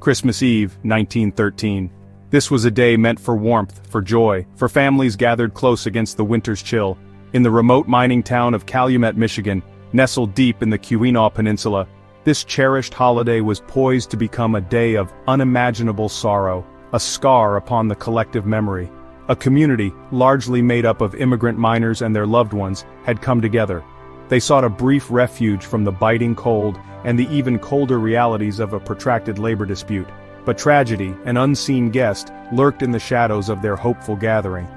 Christmas Eve, 1913. This was a day meant for warmth, for joy, for families gathered close against the winter's chill. In the remote mining town of Calumet, Michigan, nestled deep in the Keweenaw Peninsula, this cherished holiday was poised to become a day of unimaginable sorrow, a scar upon the collective memory. A community, largely made up of immigrant miners and their loved ones, had come together. They sought a brief refuge from the biting cold and the even colder realities of a protracted labor dispute. But tragedy, an unseen guest, lurked in the shadows of their hopeful gathering.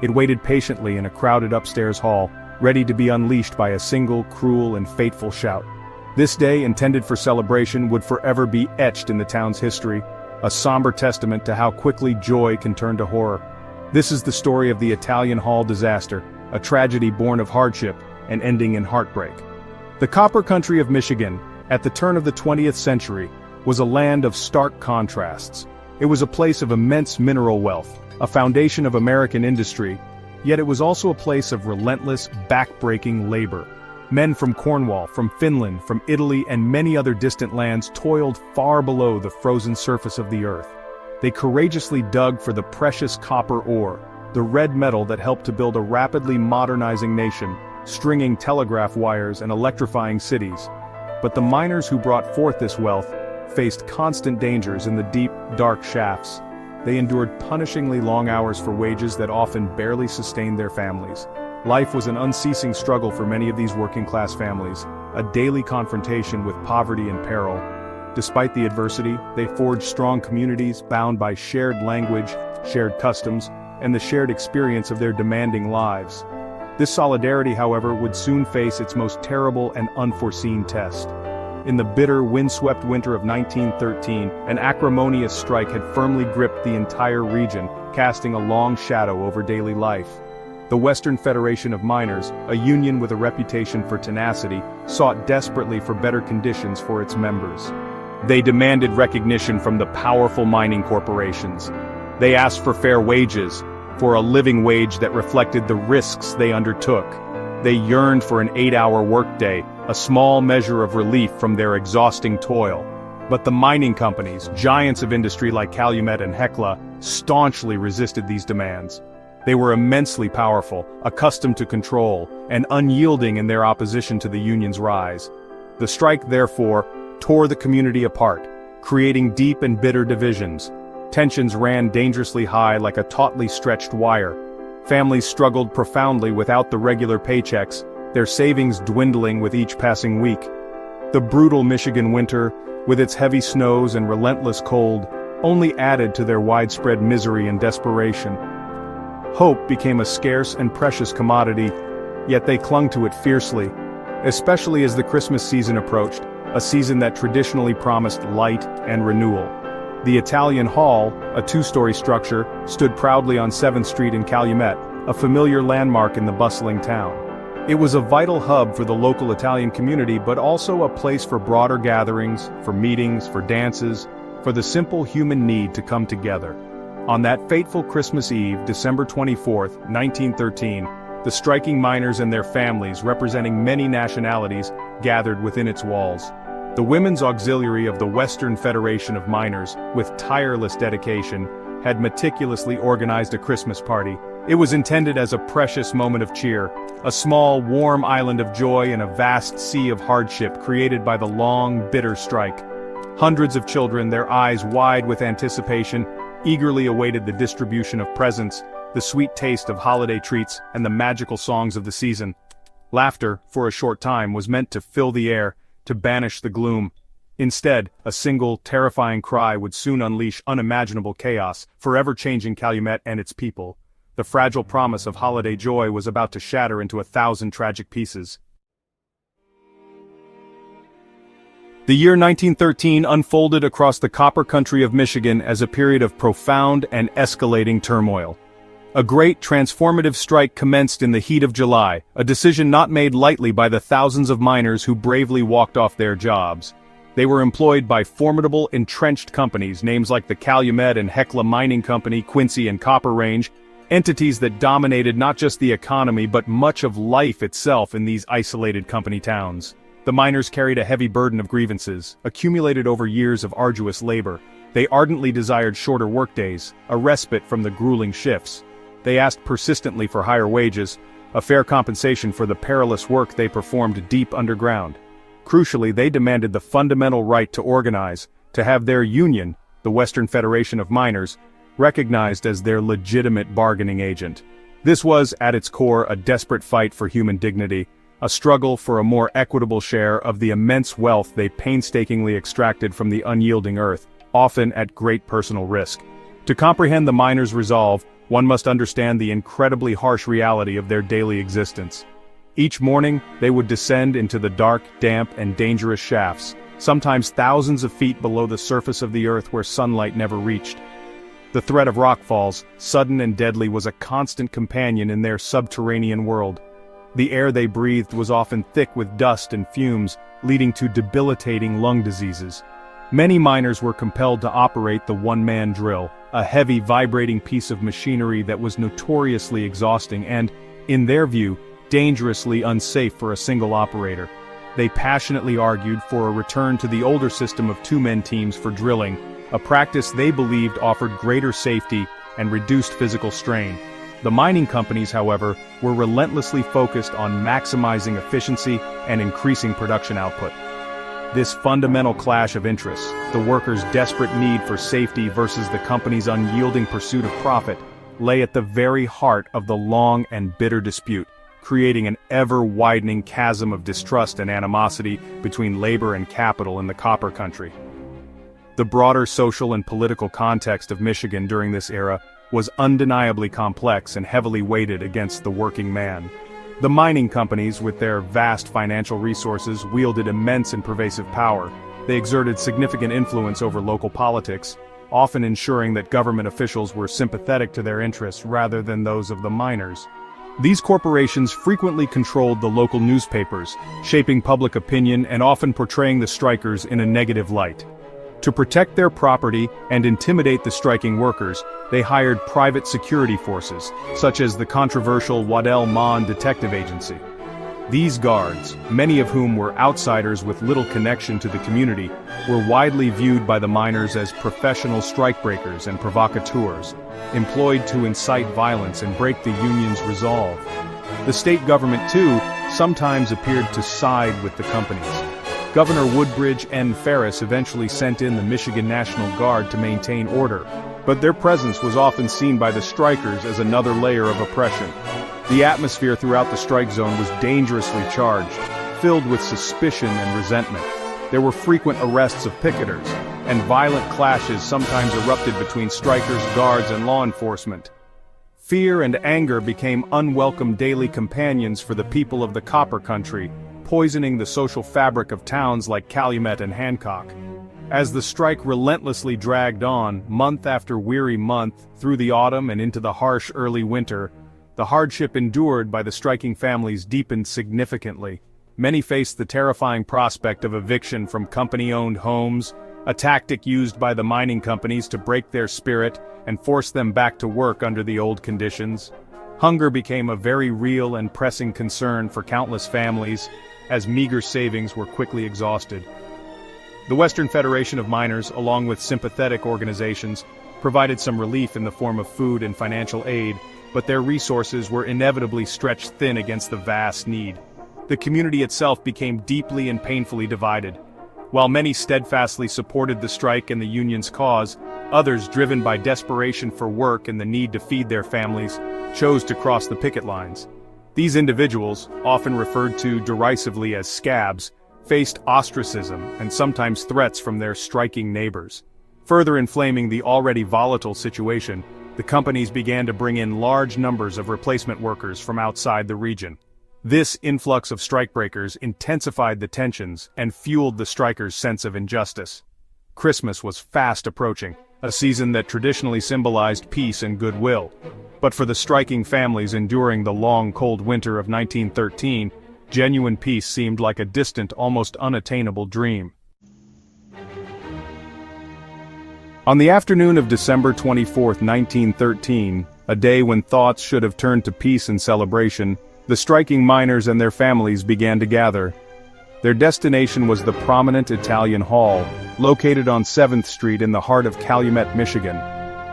It waited patiently in a crowded upstairs hall, ready to be unleashed by a single cruel and fateful shout. This day, intended for celebration, would forever be etched in the town's history, a somber testament to how quickly joy can turn to horror. This is the story of the Italian Hall disaster, a tragedy born of hardship and ending in heartbreak. The copper country of Michigan, at the turn of the 20th century, was a land of stark contrasts. It was a place of immense mineral wealth, a foundation of American industry, yet it was also a place of relentless, back-breaking labor. Men from Cornwall, from Finland, from Italy, and many other distant lands toiled far below the frozen surface of the earth. They courageously dug for the precious copper ore, the red metal that helped to build a rapidly modernizing nation, stringing telegraph wires and electrifying cities. But the miners who brought forth this wealth faced constant dangers in the deep, dark shafts. They endured punishingly long hours for wages that often barely sustained their families. Life was an unceasing struggle for many of these working-class families, a daily confrontation with poverty and peril. Despite the adversity, they forged strong communities bound by shared language, shared customs, and the shared experience of their demanding lives. This solidarity, however, would soon face its most terrible and unforeseen test. In the bitter, windswept winter of 1913, an acrimonious strike had firmly gripped the entire region, casting a long shadow over daily life. The Western Federation of Miners, a union with a reputation for tenacity, sought desperately for better conditions for its members. They demanded recognition from the powerful mining corporations. They asked for fair wages, for a living wage that reflected the risks they undertook. They yearned for an 8-hour workday, a small measure of relief from their exhausting toil. But the mining companies, giants of industry like Calumet and Hecla, staunchly resisted these demands. They were immensely powerful, accustomed to control, and unyielding in their opposition to the union's rise. The strike, therefore, tore the community apart, creating deep and bitter divisions. Tensions ran dangerously high like a tautly stretched wire. Families struggled profoundly without the regular paychecks, their savings dwindling with each passing week. The brutal Michigan winter, with its heavy snows and relentless cold, only added to their widespread misery and desperation. Hope became a scarce and precious commodity, yet they clung to it fiercely, especially as the Christmas season approached, a season that traditionally promised light and renewal. The Italian Hall, a two-story structure, stood proudly on 7th Street in Calumet, a familiar landmark in the bustling town. It was a vital hub for the local Italian community, but also a place for broader gatherings, for meetings, for dances, for the simple human need to come together. On that fateful Christmas Eve, December 24, 1913, the striking miners and their families, representing many nationalities, gathered within its walls. The Women's Auxiliary of the Western Federation of Miners, with tireless dedication, had meticulously organized a Christmas party. It was intended as a precious moment of cheer, a small, warm island of joy in a vast sea of hardship created by the long, bitter strike. Hundreds of children, their eyes wide with anticipation, eagerly awaited the distribution of presents, the sweet taste of holiday treats, and the magical songs of the season. Laughter, for a short time, was meant to fill the air, to banish the gloom. Instead, a single, terrifying cry would soon unleash unimaginable chaos, forever changing Calumet and its people. The fragile promise of holiday joy was about to shatter into 1,000 tragic pieces. The year 1913 unfolded across the copper country of Michigan as a period of profound and escalating turmoil. A great transformative strike commenced in the heat of July, a decision not made lightly by the thousands of miners who bravely walked off their jobs. They were employed by formidable, entrenched companies, names like the Calumet and Hecla Mining Company, Quincy and Copper Range, entities that dominated not just the economy but much of life itself in these isolated company towns. The miners carried a heavy burden of grievances, accumulated over years of arduous labor. They ardently desired shorter workdays, a respite from the grueling shifts. They asked persistently for higher wages, a fair compensation for the perilous work they performed deep underground. Crucially, they demanded the fundamental right to organize, to have their union, the Western Federation of Miners, recognized as their legitimate bargaining agent. This was, at its core, a desperate fight for human dignity, a struggle for a more equitable share of the immense wealth they painstakingly extracted from the unyielding earth, often at great personal risk. To comprehend the miners' resolve, one must understand the incredibly harsh reality of their daily existence. Each morning, they would descend into the dark, damp, and dangerous shafts, sometimes thousands of feet below the surface of the earth where sunlight never reached. The threat of rockfalls, sudden and deadly, was a constant companion in their subterranean world. The air they breathed was often thick with dust and fumes, leading to debilitating lung diseases. Many miners were compelled to operate the one-man drill, a heavy, vibrating piece of machinery that was notoriously exhausting and, in their view, dangerously unsafe for a single operator. They passionately argued for a return to the older system of two-man teams for drilling, a practice they believed offered greater safety and reduced physical strain. The mining companies, however, were relentlessly focused on maximizing efficiency and increasing production output. This fundamental clash of interests, the workers' desperate need for safety versus the company's unyielding pursuit of profit, lay at the very heart of the long and bitter dispute, creating an ever-widening chasm of distrust and animosity between labor and capital in the copper country. The broader social and political context of Michigan during this era was undeniably complex and heavily weighted against the working man. The mining companies, with their vast financial resources, wielded immense and pervasive power. They exerted significant influence over local politics, often ensuring that government officials were sympathetic to their interests rather than those of the miners. These corporations frequently controlled the local newspapers, shaping public opinion and often portraying the strikers in a negative light. To protect their property and intimidate the striking workers, they hired private security forces, such as the controversial Waddell Mon Detective Agency. These guards, many of whom were outsiders with little connection to the community, were widely viewed by the miners as professional strikebreakers and provocateurs, employed to incite violence and break the union's resolve. The state government, too, sometimes appeared to side with the companies. Governor Woodbridge N. Ferris eventually sent in the Michigan National Guard to maintain order, but their presence was often seen by the strikers as another layer of oppression. The atmosphere throughout the strike zone was dangerously charged, filled with suspicion and resentment. There were frequent arrests of picketers, and violent clashes sometimes erupted between strikers, guards, and law enforcement. Fear and anger became unwelcome daily companions for the people of the copper country, poisoning the social fabric of towns like Calumet and Hancock. As the strike relentlessly dragged on, month after weary month, through the autumn and into the harsh early winter, the hardship endured by the striking families deepened significantly. Many faced the terrifying prospect of eviction from company-owned homes, a tactic used by the mining companies to break their spirit and force them back to work under the old conditions. Hunger became a very real and pressing concern for countless families, as meager savings were quickly exhausted. The Western Federation of Miners, along with sympathetic organizations, provided some relief in the form of food and financial aid, but their resources were inevitably stretched thin against the vast need. The community itself became deeply and painfully divided. While many steadfastly supported the strike and the union's cause, others, driven by desperation for work and the need to feed their families, chose to cross the picket lines. These individuals, often referred to derisively as scabs, faced ostracism and sometimes threats from their striking neighbors. Further inflaming the already volatile situation, the companies began to bring in large numbers of replacement workers from outside the region. This influx of strikebreakers intensified the tensions and fueled the strikers' sense of injustice. Christmas was fast approaching, a season that traditionally symbolized peace and goodwill. But for the striking families enduring the long, cold winter of 1913, genuine peace seemed like a distant, almost unattainable dream. On the afternoon of December 24, 1913, a day when thoughts should have turned to peace and celebration, the striking miners and their families began to gather. Their destination was the prominent Italian hall, located on 7th Street in the heart of Calumet, Michigan.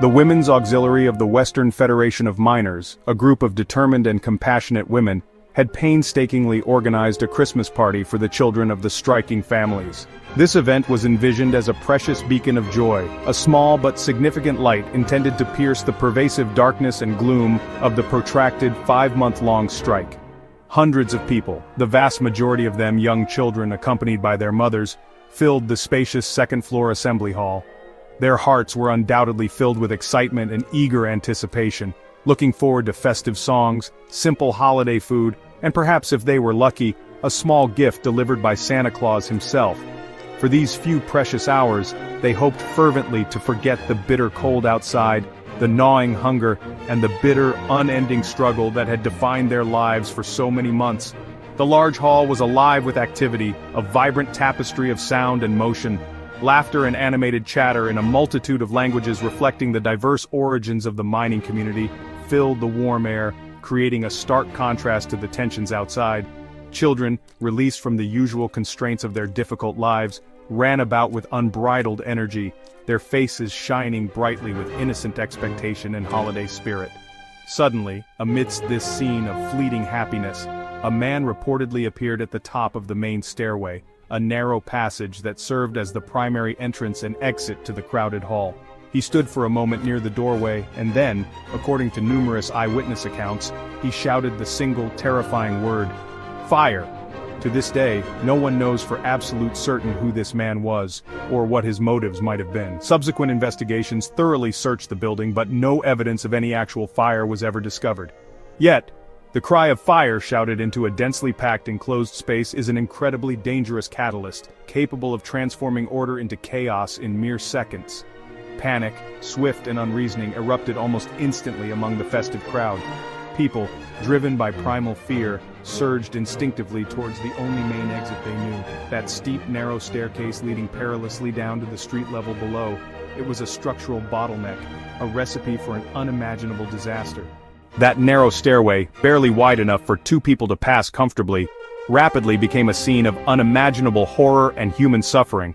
The Women's Auxiliary of the Western Federation of Miners, a group of determined and compassionate women, had painstakingly organized a Christmas party for the children of the striking families. This event was envisioned as a precious beacon of joy, a small but significant light intended to pierce the pervasive darkness and gloom of the protracted 5-month-long strike. Hundreds of people, the vast majority of them young children accompanied by their mothers, filled the spacious second-floor assembly hall. Their hearts were undoubtedly filled with excitement and eager anticipation, looking forward to festive songs, simple holiday food, and perhaps if they were lucky, a small gift delivered by Santa Claus himself. For these few precious hours, they hoped fervently to forget the bitter cold outside, the gnawing hunger, and the bitter, unending struggle that had defined their lives for so many months. The large hall was alive with activity, a vibrant tapestry of sound and motion. Laughter and animated chatter in a multitude of languages reflecting the diverse origins of the mining community filled the warm air, creating a stark contrast to the tensions outside. Children, released from the usual constraints of their difficult lives, ran about with unbridled energy, their faces shining brightly with innocent expectation and holiday spirit. Suddenly, amidst this scene of fleeting happiness, a man reportedly appeared at the top of the main stairway, a narrow passage that served as the primary entrance and exit to the crowded hall. He stood for a moment near the doorway, and then, according to numerous eyewitness accounts, he shouted the single terrifying word, "Fire!" To this day, no one knows for absolute certain who this man was, or what his motives might have been. Subsequent investigations thoroughly searched the building, but no evidence of any actual fire was ever discovered. Yet, the cry of fire shouted into a densely packed enclosed space is an incredibly dangerous catalyst, capable of transforming order into chaos in mere seconds. Panic, swift and unreasoning, erupted almost instantly among the festive crowd. People, driven by primal fear, surged instinctively towards the only main exit they knew, that steep, narrow staircase leading perilously down to the street level below. It was a structural bottleneck, a recipe for an unimaginable disaster. That narrow stairway, barely wide enough for two people to pass comfortably, rapidly became a scene of unimaginable horror and human suffering.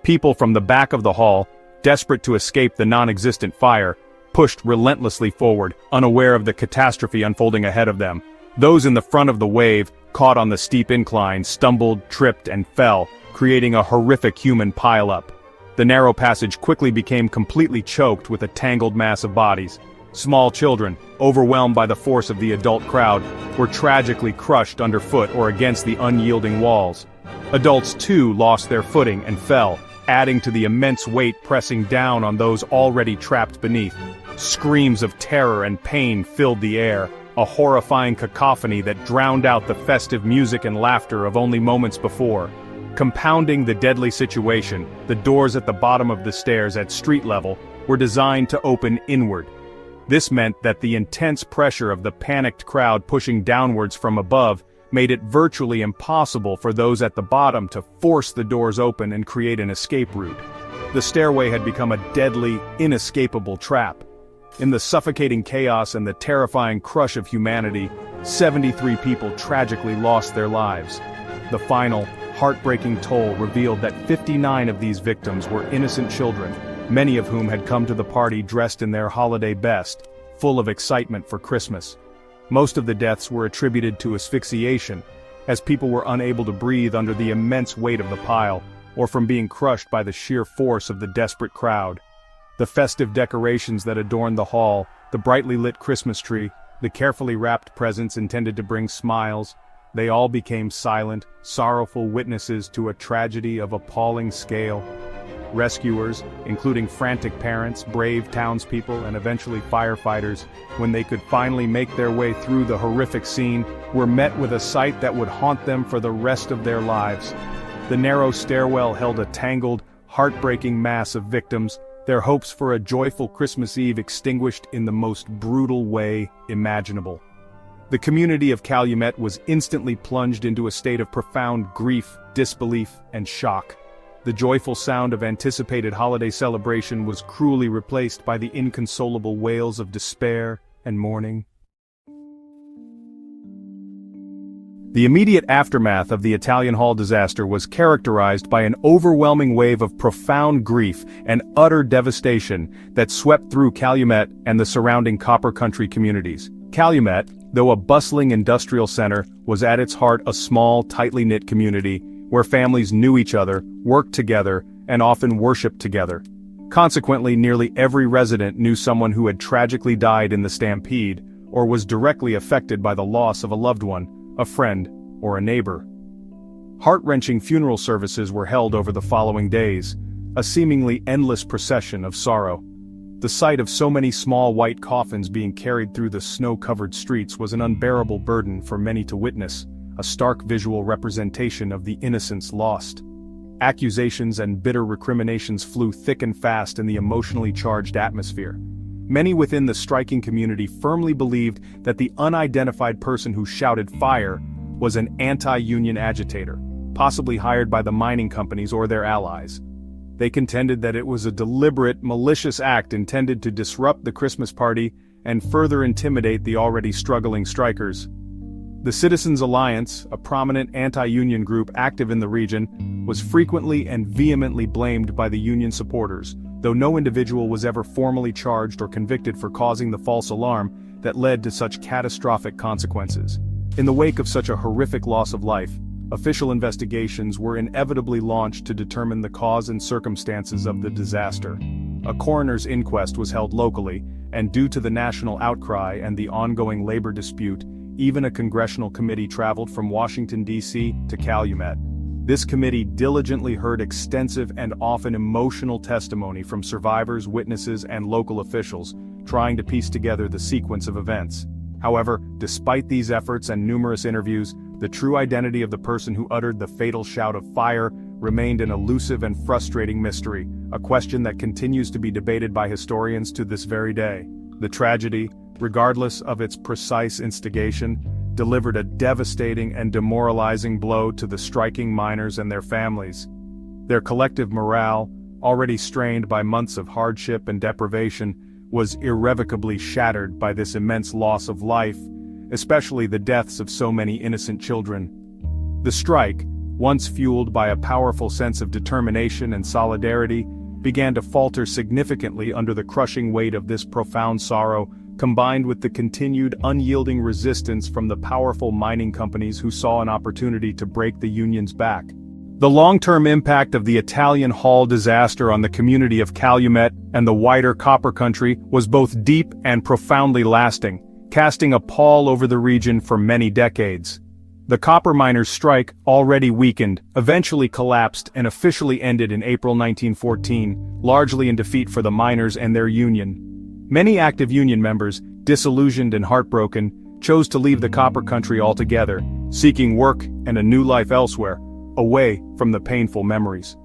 People from the back of the hall, desperate to escape the non-existent fire, pushed relentlessly forward, unaware of the catastrophe unfolding ahead of them. Those in the front of the wave, caught on the steep incline, stumbled, tripped, and fell, creating a horrific human pile-up. The narrow passage quickly became completely choked with a tangled mass of bodies. Small children, overwhelmed by the force of the adult crowd, were tragically crushed underfoot or against the unyielding walls. Adults too lost their footing and fell, adding to the immense weight pressing down on those already trapped beneath. Screams of terror and pain filled the air, a horrifying cacophony that drowned out the festive music and laughter of only moments before. Compounding the deadly situation, the doors at the bottom of the stairs at street level were designed to open inward. This meant that the intense pressure of the panicked crowd pushing downwards from above made it virtually impossible for those at the bottom to force the doors open and create an escape route. The stairway had become a deadly, inescapable trap. In the suffocating chaos and the terrifying crush of humanity, 73 people tragically lost their lives. The final, heartbreaking toll revealed that 59 of these victims were innocent children, many of whom had come to the party dressed in their holiday best, full of excitement for Christmas. Most of the deaths were attributed to asphyxiation, as people were unable to breathe under the immense weight of the pile, or from being crushed by the sheer force of the desperate crowd. The festive decorations that adorned the hall, the brightly lit Christmas tree, the carefully wrapped presents intended to bring smiles, they all became silent, sorrowful witnesses to a tragedy of appalling scale. Rescuers, including frantic parents, brave townspeople, and eventually firefighters, when they could finally make their way through the horrific scene, were met with a sight that would haunt them for the rest of their lives. The narrow stairwell held a tangled, heartbreaking mass of victims, their hopes for a joyful Christmas Eve extinguished in the most brutal way imaginable. The community of Calumet was instantly plunged into a state of profound grief, disbelief, and shock. The joyful sound of anticipated holiday celebration was cruelly replaced by the inconsolable wails of despair and mourning. The immediate aftermath of the Italian Hall disaster was characterized by an overwhelming wave of profound grief and utter devastation that swept through Calumet and the surrounding Copper Country communities. Calumet, though a bustling industrial center, was at its heart a small, tightly knit community where families knew each other, worked together, and often worshipped together. Consequently, nearly every resident knew someone who had tragically died in the stampede, or was directly affected by the loss of a loved one, a friend, or a neighbor. Heart-wrenching funeral services were held over the following days, a seemingly endless procession of sorrow. The sight of so many small white coffins being carried through the snow-covered streets was an unbearable burden for many to witness, a stark visual representation of the innocents lost. Accusations and bitter recriminations flew thick and fast in the emotionally charged atmosphere. Many within the striking community firmly believed that the unidentified person who shouted fire was an anti-union agitator, possibly hired by the mining companies or their allies. They contended that it was a deliberate, malicious act intended to disrupt the Christmas party and further intimidate the already struggling strikers. The Citizens Alliance, a prominent anti-union group active in the region, was frequently and vehemently blamed by the union supporters, though no individual was ever formally charged or convicted for causing the false alarm that led to such catastrophic consequences. In the wake of such a horrific loss of life, official investigations were inevitably launched to determine the cause and circumstances of the disaster. A coroner's inquest was held locally, and due to the national outcry and the ongoing labor dispute, even a congressional committee traveled from Washington, D.C. to Calumet. This committee diligently heard extensive and often emotional testimony from survivors, witnesses, and local officials, trying to piece together the sequence of events. However, despite these efforts and numerous interviews, the true identity of the person who uttered the fatal shout of fire remained an elusive and frustrating mystery, a question that continues to be debated by historians to this very day. The tragedy, regardless of its precise instigation, delivered a devastating and demoralizing blow to the striking miners and their families. Their collective morale, already strained by months of hardship and deprivation, was irrevocably shattered by this immense loss of life, especially the deaths of so many innocent children. The strike, once fueled by a powerful sense of determination and solidarity, began to falter significantly under the crushing weight of this profound sorrow, combined with the continued unyielding resistance from the powerful mining companies who saw an opportunity to break the union's back. The long-term impact of the Italian Hall disaster on the community of Calumet and the wider Copper Country was both deep and profoundly lasting, casting a pall over the region for many decades. The copper miners' strike, already weakened, eventually collapsed and officially ended in April 1914, largely in defeat for the miners and their union. Many active union members, disillusioned and heartbroken, chose to leave the Copper Country altogether, seeking work and a new life elsewhere, away from the painful memories.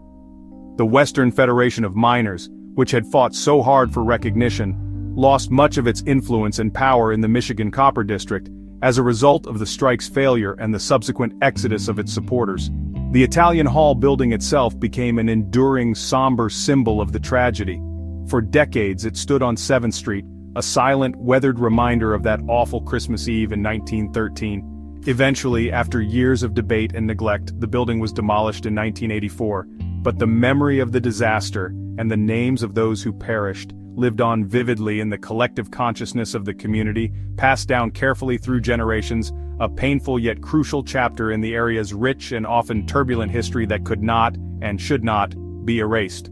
The Western Federation of Miners, which had fought so hard for recognition, lost much of its influence and power in the Michigan Copper District as a result of the strike's failure and the subsequent exodus of its supporters. The Italian Hall building itself became an enduring, somber symbol of the tragedy. For decades it stood on 7th Street, a silent, weathered reminder of that awful Christmas Eve in 1913. Eventually, after years of debate and neglect, the building was demolished in 1984, but the memory of the disaster, and the names of those who perished, lived on vividly in the collective consciousness of the community, passed down carefully through generations, a painful yet crucial chapter in the area's rich and often turbulent history that could not, and should not, be erased.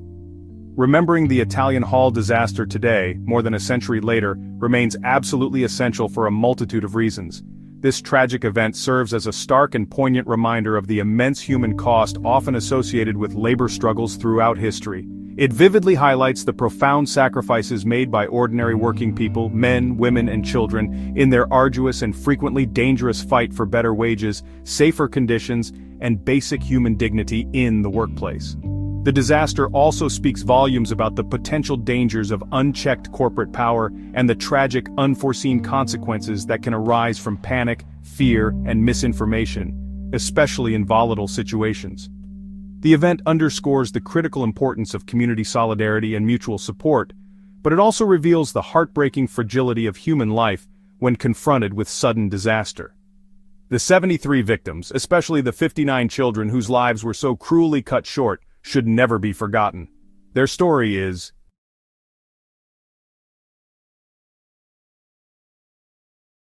Remembering the Italian Hall disaster today, more than a century later, remains absolutely essential for a multitude of reasons. This tragic event serves as a stark and poignant reminder of the immense human cost often associated with labor struggles throughout history. It vividly highlights the profound sacrifices made by ordinary working people, men, women, and children, in their arduous and frequently dangerous fight for better wages, safer conditions, and basic human dignity in the workplace. The disaster also speaks volumes about the potential dangers of unchecked corporate power and the tragic, unforeseen consequences that can arise from panic, fear, and misinformation, especially in volatile situations. The event underscores the critical importance of community solidarity and mutual support, but it also reveals the heartbreaking fragility of human life when confronted with sudden disaster. The 73 victims, especially the 59 children whose lives were so cruelly cut short, should never be forgotten. Their story is